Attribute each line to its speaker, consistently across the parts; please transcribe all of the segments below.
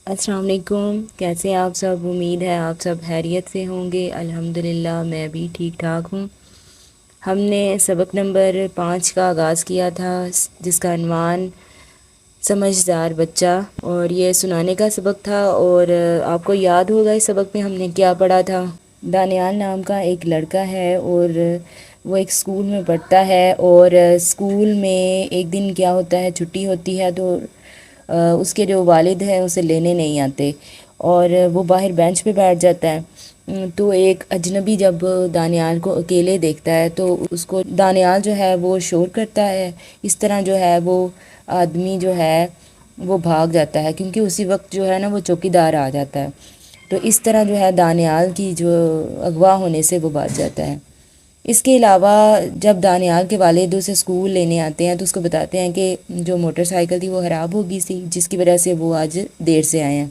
Speaker 1: السلام علیکم، کیسے ہیں آپ سب؟ امید ہے آپ سب خیریت سے ہوں گے۔ الحمدللہ میں بھی ٹھیک ٹھاک ہوں۔ ہم نے سبق نمبر 5 کا آغاز کیا تھا، جس کا عنوان سمجھدار بچہ، اور یہ سنانے کا سبق تھا۔ اور آپ کو یاد ہوگا اس سبق میں ہم نے کیا پڑھا تھا۔ دانیال نام کا ایک لڑکا ہے اور وہ ایک اسکول میں پڑھتا ہے، اور اسکول میں ایک دن کیا ہوتا ہے، چھٹی ہوتی ہے تو اس کے جو والد ہیں اسے لینے نہیں آتے اور وہ باہر بینچ پہ بیٹھ جاتا ہے۔ تو ایک اجنبی جب دانیال کو اکیلے دیکھتا ہے تو اس کو دانیال جو ہے وہ شور کرتا ہے، اس طرح جو ہے وہ آدمی جو ہے وہ بھاگ جاتا ہے، کیونکہ اسی وقت جو ہے نا وہ چوکیدار آ جاتا ہے۔ تو اس طرح جو ہے دانیال کی جو اغوا ہونے سے وہ بچ جاتا ہے۔ اس کے علاوہ جب دانیال کے والد اسے اسکول لینے آتے ہیں تو اس کو بتاتے ہیں کہ جو موٹر سائیکل تھی وہ خراب ہو گئی سی، جس کی وجہ سے وہ آج دیر سے آئے ہیں۔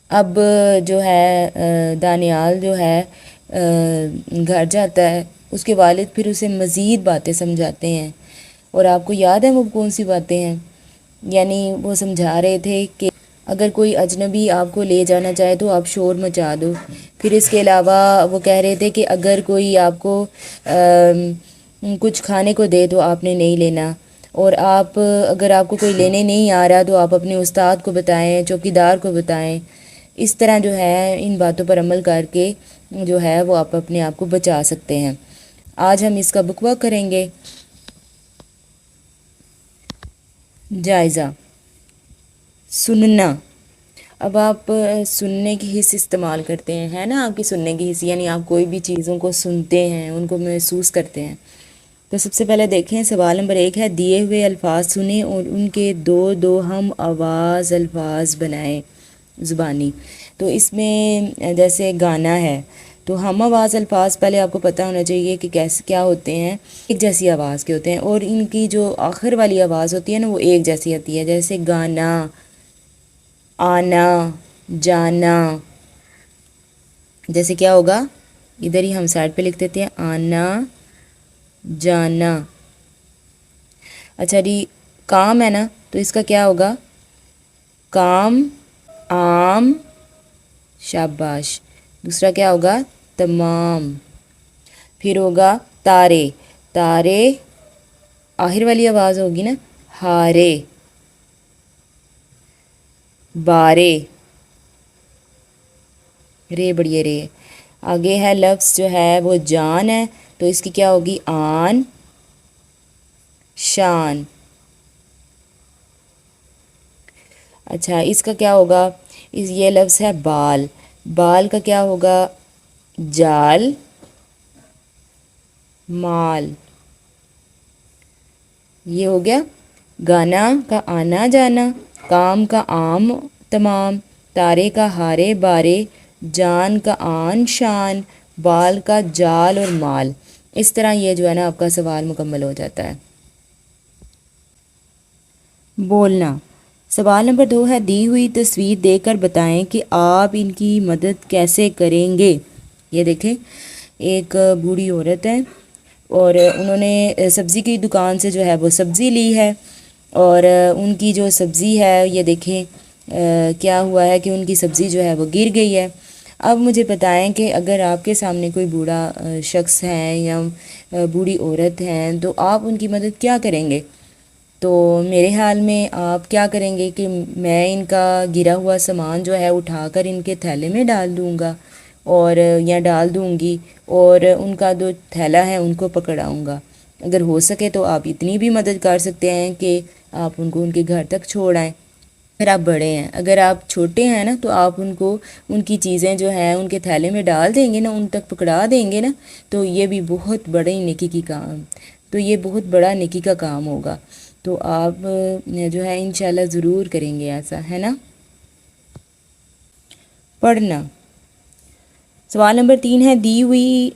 Speaker 1: اب جو ہے دانیال جو ہے گھر جاتا ہے، اس کے والد پھر اسے مزید باتیں سمجھاتے ہیں، اور آپ کو یاد ہے وہ کون سی باتیں ہیں؟ یعنی وہ سمجھا رہے تھے کہ اگر کوئی اجنبی آپ کو لے جانا چاہے تو آپ شور مچا دو۔ پھر اس کے علاوہ وہ کہہ رہے تھے کہ اگر کوئی آپ کو کچھ کھانے کو دے تو آپ نے نہیں لینا، اور اگر آپ کو کوئی لینے نہیں آ رہا تو آپ اپنے استاد کو بتائیں، چوکیدار کو بتائیں۔ اس طرح جو ہے ان باتوں پر عمل کر کے جو ہے وہ آپ اپنے آپ کو بچا سکتے ہیں۔ آج ہم اس کا بک ورک کریں گے۔ جائزہ: سننا۔ اب آپ سننے کی حس استعمال کرتے ہیں، ہے نا؟ آپ کی سننے کی حس، یعنی آپ کوئی بھی چیزوں کو سنتے ہیں، ان کو محسوس کرتے ہیں۔ تو سب سے پہلے دیکھیں سوال نمبر 1 ہے، دیے ہوئے الفاظ سنیں اور ان کے دو ہم آواز الفاظ بنائیں زبانی۔ تو اس میں جیسے گانا ہے تو ہم آواز الفاظ پہلے آپ کو پتہ ہونا چاہیے کہ کیسے کیا ہوتے ہیں، ایک جیسی آواز کے ہوتے ہیں، اور ان کی جو آخر والی آواز ہوتی ہے نا وہ ایک جیسی ہوتی ہے، جیسے گانا، آنا، جانا۔ جیسے کیا ہوگا، ادھر ہی ہم سائڈ پہ لکھ دیتے ہیں آنا، جانا۔ اچھا جی، کام ہے نا تو اس کا کیا ہوگا، کام، عام، شاباش۔ دوسرا کیا ہوگا، تمام۔ پھر ہوگا تارے، تارے آخر والی آواز ہوگی نا، ہارے، بارے، رے بڑی رے۔ آگے ہے لفظ جو ہے وہ جان ہے تو اس کی کیا ہوگی، آن، شان۔ اچھا اس کا کیا ہوگا، یہ لفظ ہے بال، بال کا کیا ہوگا، جال، مال۔ یہ ہو گیا گانا کا آنا جانا، کام کا عام تمام، تارے کا ہارے بارے، جان کا آن شان، بال کا جال اور مال۔ اس طرح یہ جو ہے نا آپ کا سوال مکمل ہو جاتا ہے۔ بولنا: سوال نمبر 2 ہے، دی ہوئی تصویر دیکھ کر بتائیں کہ آپ ان کی مدد کیسے کریں گے۔ یہ دیکھیں ایک بوڑھی عورت ہے اور انہوں نے سبزی کی دکان سے جو ہے وہ سبزی لی ہے، اور ان کی جو سبزی ہے یہ دیکھیں کیا ہوا ہے کہ ان کی سبزی جو ہے وہ گر گئی ہے۔ اب مجھے بتائیں کہ اگر آپ کے سامنے کوئی بوڑھا شخص ہے یا بوڑھی عورت ہیں تو آپ ان کی مدد کیا کریں گے؟ تو میرے حال میں آپ کیا کریں گے کہ میں ان کا گرا ہوا سامان جو ہے اٹھا کر ان کے تھیلے میں ڈال دوں گا، اور یا ڈال دوں گی، اور ان کا جو تھیلا ہے ان کو پکڑاؤں گا۔ اگر ہو سکے تو آپ اتنی بھی مدد کر سکتے ہیں کہ آپ ان کو ان کے گھر تک چھوڑ آئیں۔ اگر آپ بڑے ہیں، اگر آپ چھوٹے ہیں نا تو آپ ان کو ان کی چیزیں جو ہیں ان کے تھیلے میں ڈال دیں گے نا، ان تک پکڑا دیں گے نا، تو یہ بھی بہت بڑی نیکی کی کام، تو یہ بہت بڑا نیکی کا کام ہوگا۔ تو آپ جو ہے انشاءاللہ ضرور کریں گے ایسا، ہے نا؟ پڑھنا: سوال نمبر 3 ہے، دی ہوئی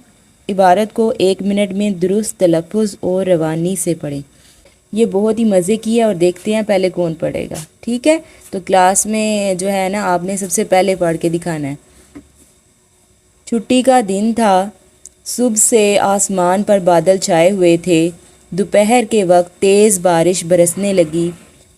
Speaker 1: عبارت کو 1 منٹ میں درست تلفظ اور روانی سے پڑھیں۔ یہ بہت ہی مزے کی ہے اور دیکھتے ہیں پہلے کون پڑھے گا، ٹھیک ہے؟ تو کلاس میں جو ہے نا آپ نے سب سے پہلے پڑھ کے دکھانا ہے۔ چھٹی کا دن تھا، صبح سے آسمان پر بادل چھائے ہوئے تھے۔ دوپہر کے وقت تیز بارش برسنے لگی۔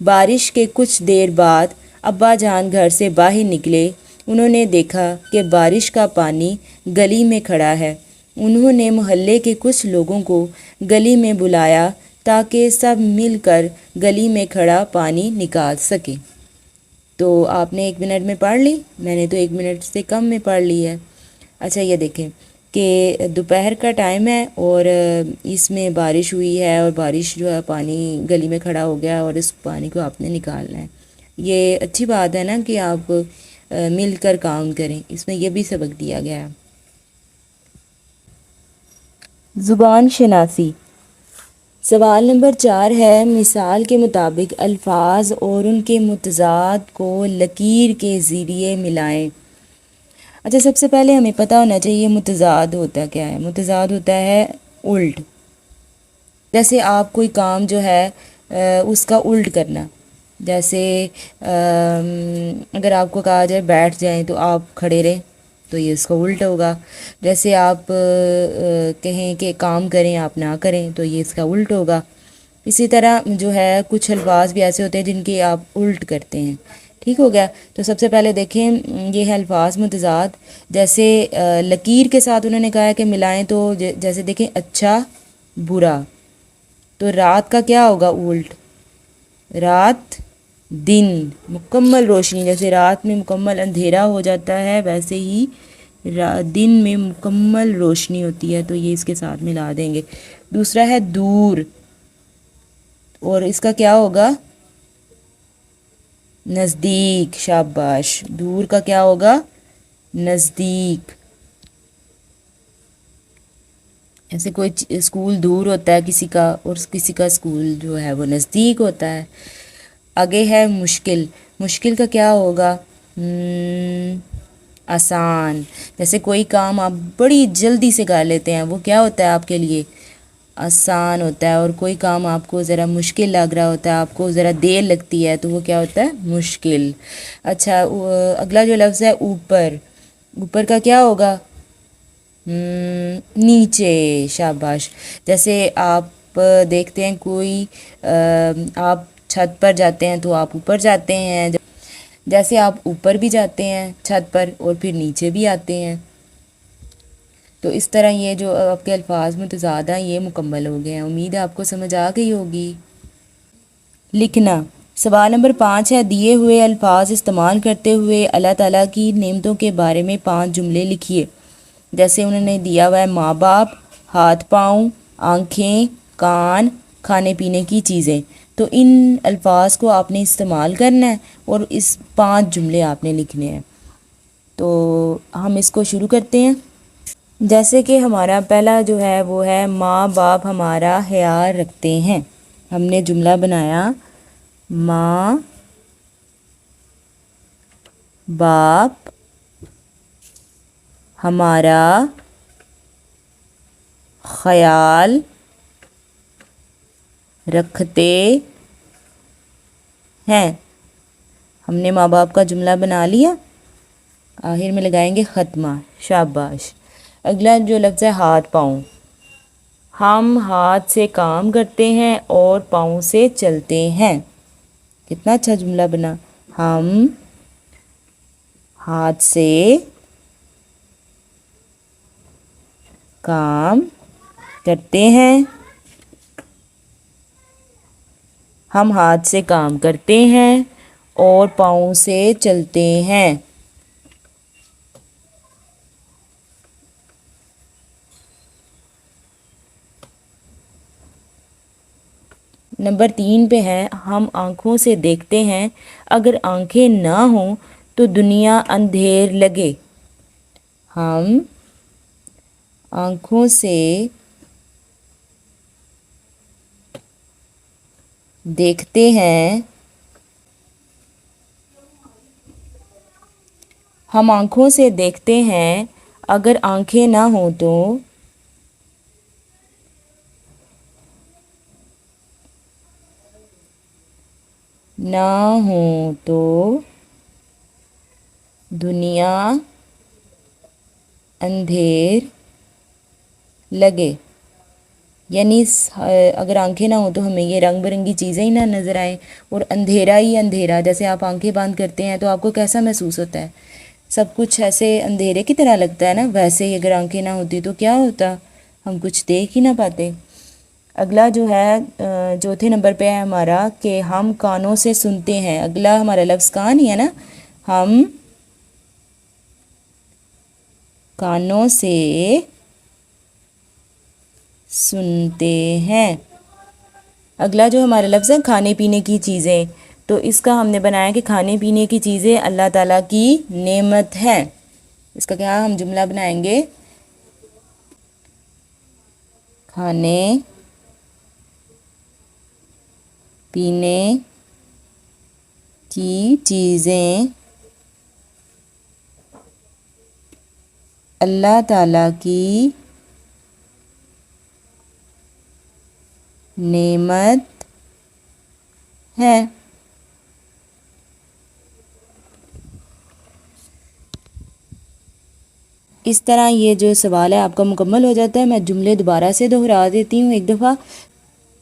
Speaker 1: بارش کے کچھ دیر بعد ابا جان گھر سے باہر نکلے، انہوں نے دیکھا کہ بارش کا پانی گلی میں کھڑا ہے۔ انہوں نے محلے کے کچھ لوگوں کو گلی میں بلایا تاکہ سب مل کر گلی میں کھڑا پانی نکال سکیں۔ تو آپ نے 1 منٹ میں پڑھ لی، میں نے تو 1 منٹ سے کم میں پڑھ لی ہے۔ اچھا یہ دیکھیں کہ دوپہر کا ٹائم ہے اور اس میں بارش ہوئی ہے، اور بارش جو ہے پانی گلی میں کھڑا ہو گیا اور اس پانی کو آپ نے نکالنا ہے۔ یہ اچھی بات ہے نا کہ آپ مل کر کام کریں، اس میں یہ بھی سبق دیا گیا ہے۔ زبان شناسی، سوال نمبر 4 ہے، مثال کے مطابق الفاظ اور ان کے متضاد کو لکیر کے ذریعے ملائیں۔ اچھا سب سے پہلے ہمیں پتہ ہونا چاہیے متضاد ہوتا کیا ہے۔ متضاد ہوتا ہے الٹ، جیسے آپ کوئی کام جو ہے اس کا الٹ کرنا، جیسے اگر آپ کو کہا جائے بیٹھ جائیں تو آپ کھڑے رہیں، تو یہ اس کا الٹ ہوگا۔ جیسے آپ کہیں کہ کام کریں آپ نہ کریں، تو یہ اس کا الٹ ہوگا۔ اسی طرح جو ہے کچھ الفاظ بھی ایسے ہوتے ہیں جن کے آپ الٹ کرتے ہیں۔ ٹھیک ہو گیا؟ تو سب سے پہلے دیکھیں یہ ہے الفاظ متضاد، جیسے لکیر کے ساتھ انہوں نے کہا ہے کہ ملائیں، تو جیسے دیکھیں اچھا برا، تو رات کا کیا ہوگا الٹ؟ رات دن، مکمل روشنی، جیسے رات میں مکمل اندھیرا ہو جاتا ہے ویسے ہی دن میں مکمل روشنی ہوتی ہے، تو یہ اس کے ساتھ ملا دیں گے۔ دوسرا ہے دور، اور اس کا کیا ہوگا؟ نزدیک، شاباش، دور کا کیا ہوگا؟ نزدیک۔ ایسے کوئی اسکول دور ہوتا ہے کسی کا، اور کسی کا اسکول جو ہے وہ نزدیک ہوتا ہے۔ آگے ہے مشکل، مشکل کا کیا ہوگا؟ آسان، جیسے کوئی کام آپ بڑی جلدی سے کر لیتے ہیں، وہ کیا ہوتا ہے آپ کے لیے؟ آسان ہوتا ہے۔ اور کوئی کام آپ کو ذرا مشکل لگ رہا ہوتا ہے، آپ کو ذرا دیر لگتی ہے، تو وہ کیا ہوتا ہے؟ مشکل۔ اچھا اگلا جو لفظ ہے اوپر، اوپر کا کیا ہوگا؟ نیچے، شاباش۔ جیسے آپ دیکھتے ہیں کوئی آپ چھت پر جاتے ہیں تو آپ اوپر جاتے ہیں، جیسے آپ اوپر بھی جاتے ہیں چھت پر اور پھر نیچے بھی آتے ہیں۔ تو اس طرح یہ جو آپ کے الفاظ متضاد ہیں یہ مکمل ہو گئے ہیں۔ امید ہے آپ کو سمجھ آ گئی ہوگی۔ لکھنا، سوال نمبر 5 ہے، دیے ہوئے الفاظ استعمال کرتے ہوئے اللہ تعالیٰ کی نعمتوں کے بارے میں 5 جملے لکھیے۔ جیسے انہوں نے دیا ہوا ہے ماں باپ، ہاتھ پاؤں، آنکھیں، کان، کھانے پینے کی چیزیں۔ تو ان الفاظ کو آپ نے استعمال کرنا ہے اور اس 5 جملے آپ نے لکھنے ہیں۔ تو ہم اس کو شروع کرتے ہیں۔ جیسے کہ ہمارا پہلا جو ہے وہ ہے ماں باپ ہمارا خیال رکھتے ہیں۔ ہم نے جملہ بنایا ماں باپ ہمارا خیال رکھتے ہیں۔ ہم نے ماں باپ کا جملہ بنا لیا، آخر میں لگائیں گے ختمہ، شاباش۔ اگلا جو لفظ ہے ہاتھ پاؤں، ہم ہاتھ سے کام کرتے ہیں اور پاؤں سے چلتے ہیں۔ کتنا اچھا جملہ بنا، ہم ہاتھ سے کام کرتے ہیں، ہم ہاتھ سے کام کرتے ہیں اور پاؤں سے چلتے ہیں۔ نمبر 3 پہ ہے، ہم آنکھوں سے دیکھتے ہیں، اگر آنکھیں نہ ہوں تو دنیا اندھیر لگے۔ ہم آنکھوں سے دیکھتے ہیں، ہم آنکھوں سے دیکھتے ہیں، اگر آنکھیں نہ ہوں تو دنیا اندھیر لگے۔ یعنی اگر آنکھیں نہ ہوں تو ہمیں یہ رنگ برنگی چیزیں ہی نہ نظر آئیں، اور اندھیرا ہی اندھیرا، جیسے آپ آنکھیں بند کرتے ہیں تو آپ کو کیسا محسوس ہوتا ہے؟ سب کچھ ایسے اندھیرے کی طرح لگتا ہے نا، ویسے ہی اگر آنکھیں نہ ہوتی تو کیا ہوتا، ہم کچھ دیکھ ہی نہ پاتے۔ اگلا جو ہے چوتھے نمبر پہ ہے ہمارا کہ ہم کانوں سے سنتے ہیں۔ اگلا ہمارا لفظ کان ہی ہے نا، ہم کانوں سے سنتے ہیں۔ اگلا جو ہمارا لفظ ہے کھانے پینے کی چیزیں، تو اس کا ہم نے بنایا کہ کھانے پینے کی چیزیں اللہ تعالیٰ کی نعمت ہے۔ اس کا کیا ہم جملہ بنائیں گے؟ کھانے پینے کی چیزیں اللہ تعالیٰ کی نعمت ہے۔ اس طرح یہ جو سوال ہے آپ کا مکمل ہو جاتا ہے۔ میں جملے دوبارہ سے دہرا دیتی ہوں ایک دفعہ۔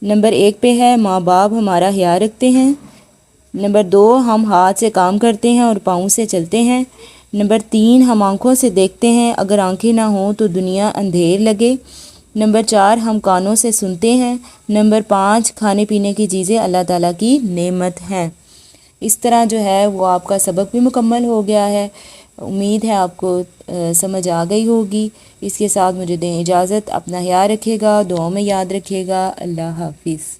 Speaker 1: نمبر 1 پہ ہے ماں باپ ہمارا خیال رکھتے ہیں۔ نمبر 2 ہم ہاتھ سے کام کرتے ہیں اور پاؤں سے چلتے ہیں۔ نمبر 3 ہم آنکھوں سے دیکھتے ہیں، اگر آنکھیں نہ ہوں تو دنیا اندھیر لگے۔ نمبر 4 ہم کانوں سے سنتے ہیں۔ نمبر 5 کھانے پینے کی چیزیں اللہ تعالیٰ کی نعمت ہیں۔ اس طرح جو ہے وہ آپ کا سبق بھی مکمل ہو گیا ہے۔ امید ہے آپ کو سمجھ آ گئی ہوگی۔ اس کے ساتھ مجھے دیں اجازت، اپنا خیال رکھیے گا، دعاؤں میں یاد رکھیے گا۔ اللہ حافظ۔